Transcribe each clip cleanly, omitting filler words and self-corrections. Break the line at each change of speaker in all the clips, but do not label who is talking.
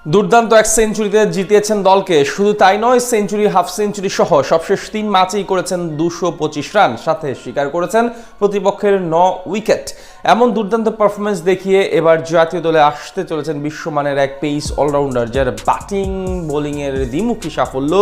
দুর্দান্ত এক সেঞ্চুরিতে জিতিয়েছেন দলকে। শুধু তাই নয়, সেঞ্চুরি, হাফ সেঞ্চুরি সহ সবশেষ ৩ ম্যাচেই করেছেন ২২৫ রান, সাথে শিকার করেছেন প্রতিপক্ষের ৯ উইকেট। এমন দুর্দান্ত পারফরমেন্স দেখিয়ে এবার জাতীয় দলে আসতে চলেছেন বিশ্বমানের এক পেস অলরাউন্ডার, যার ব্যাটিং বোলিংয়ের দ্বিমুখী সাফল্য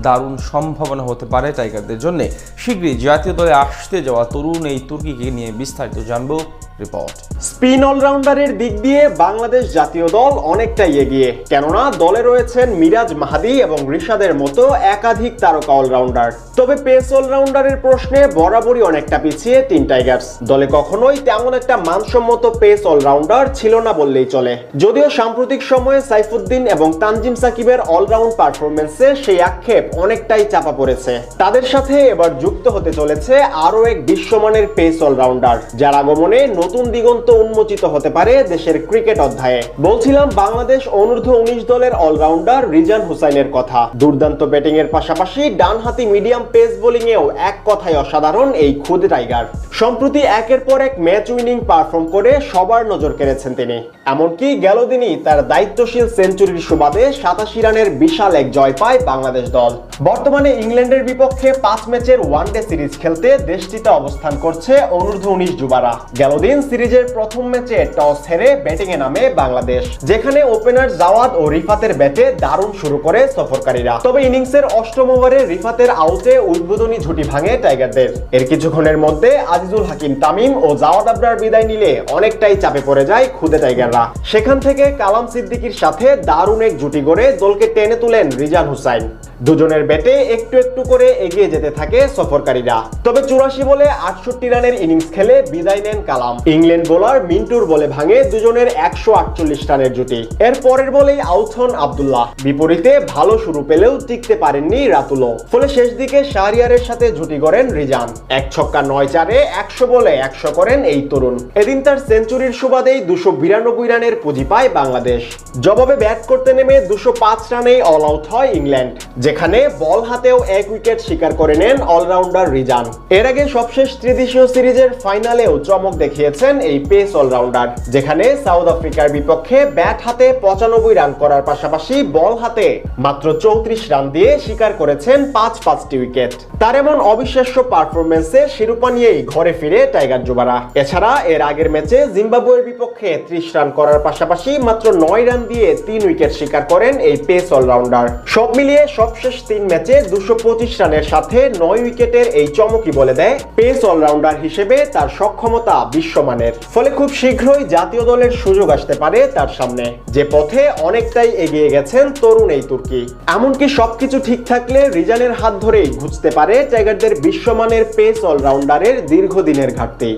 দারুণ সম্ভাবনা হতে পারে টাইগারদের জন্য। শীঘ্রই জাতীয় দলে আসতে যাওয়া তরুণ এই তুর্কিকে নিয়ে বিস্তারিত জানবো রিপোর্ট।
স্পিন অলরাউন্ডারের দিক দিয়ে বাংলাদেশ জাতীয় দল অনেকটাই এগিয়ে, কেননা দলে রয়েছেন মিরাজ মাহাদি এবং রিশাদের মতো একাধিক তারকা অলরাউন্ডার। তবে পেস অলরাউন্ডারের প্রশ্নে বরাবরই অনেকটা পিছিয়ে টিম টাইগার্স। দলে কখনোই তেমন একটা মানসম্মত পেস অলরাউন্ডার ছিল না বললেই চলে। যদিও সাম্প্রতিক সময়ে সাইফুদ্দিন এবং তানজিম সাকিবের অলরাউন্ড পারফরমেন্সে সেই আক্ষেপ অনেকটাই চাপা পড়েছে। তাদের সাথে এবার যুক্ত হতে চলেছে আরও এক বিশ্বমানের পেস অলরাউন্ডার, যার আগমনে নতুন দিগন্ত উন্মোচিত হতে পারে দেশের ক্রিকেট অধ্যায়ে। বলছিলাম বাংলাদেশ অনূর্ধ্ব-19 দলের অলরাউন্ডার রিজান হুসাইনের কথা। দুর্দান্ত ব্যাটিং এর পাশাপাশি ডানহাতি মিডিয়াম পেস বোলিং এও এক কথায় অসাধারণ এই খুদে টাইগার। সম্প্রতি একের পর এক ম্যাচ উইনিং পারফর্ম করে সবার নজর কেড়েছেন তিনি। এমনকি গেল দিনই তার দায়িত্বশীল সেঞ্চুরির সুবাদে 87 রানের বিশাল এক জয় পায় বাংলাদেশ দল। বর্তমানে ইংল্যান্ডের বিপক্ষে 5 ম্যাচের ওয়ানডে সিরিজ খেলতে দেশটিতে অবস্থান করছে অনূর্ধ্ব-19 যুবারা। গেল দিন সিরিজের প্রথম ম্যাচে টস হেরে ব্যাটিং এ নামে বাংলাদেশ, যেখানে ওপেনার জাওয়াদ ও রিফাতের ব্যাটে দারুণ শুরু করে সফরকারীরা। তবে ইনিংসের 8ম ওভারে রিফাতের আউটে উদ্বোধনী ঝুঁটি ভাঙে টাইগারদের। এর কিছুক্ষণের মধ্যে আজিজুল হাকিম তামিম ও জাওয়াদ আবরার বিদায় নিলে অনেকটাই চাপে পড়ে যায় খুদে টাইগাররা। সেখান থেকে কালাম সিদ্দিকীর সাথে দারুণ এক জুটি গড়ে দলকে টেনে তুলেন রিজান হুসাইন। দুজনের ব্যাটে একটু একটু করে এগিয়ে যেতে থাকে সফরকারীরা। তবে 84 বলে 68 রানের ইনিংস খেলে বিদায় নেন কালাম। ইংল্যান্ড বোলার মিন্টুর বলে ভাঙে দুজনের 148 রানের জুটি। এর পরের বলেই আউট হন আব্দুল্লাহ। বিপরীতে ভালো শুরু পেলেও টিকতে পারেননি রাতুলও। ফলে শেষ দিকে শাহরিয়ারের সাথে জুটি গড়েন রিজান। 1 ছক্কা 9 চারে 100 বলে 100 করেন এই তরুণ। এদিন তার সেঞ্চুরির সুবাদেই 292 রানের পুঁজি পায় বাংলাদেশ। জবাবে ব্যাট করতে নেমে 205 রানেই অল আউট হয় ইংল্যান্ড, যেখানে বল হাতেও 1 উইকেট শিকার করে নেন অলরাউন্ডার রিজান। এর আগে সবশেষ ত্রিদেশীয় সিরিজের ফাইনালেও চমক দেখিয়েছেন এই পেস অলরাউন্ডার, যেখানে সাউথ আফ্রিকার বিপক্ষে ব্যাট হাতে 95 রান করার পাশাপাশি বল হাতে মাত্র 34 রান দিয়ে শিকার করেছেন 5টি উইকেট। তার এমন অবিশ্বাস্য পারফরমেন্সে শিরোপা নিয়েই ঘরে ফিরে টাইগার যুবারা। এছাড়া এর আগের ম্যাচে জিম্বাবুয়ের বিপক্ষে 30 রান করার পাশাপাশি মাত্র 9 রান দিয়ে 3 উইকেট শিকার করেন এই পেস অলরাউন্ডার। সব মিলিয়ে সবশেষ 3 ম্যাচে 225 রানের সাথে 9 উইকেটের এই চমকই বলে দেয় পেস অলরাউন্ডার হিসেবে তার সক্ষমতা বিশ্বমানের। ফলে খুব শীঘ্রই জাতীয় দলের সুযোগ আসতে পারে তার সামনে, যে পথে অনেকটাই এগিয়ে গেছেন তরুণ এই তুর্কি। এমনকি সবকিছু ঠিক থাকলে রিজানের হাত ধরেই ঘুচতে পারে টাইগারদের বিশ্বমানের পেস অলরাউন্ডারের দীর্ঘদিনের ঘাটতি।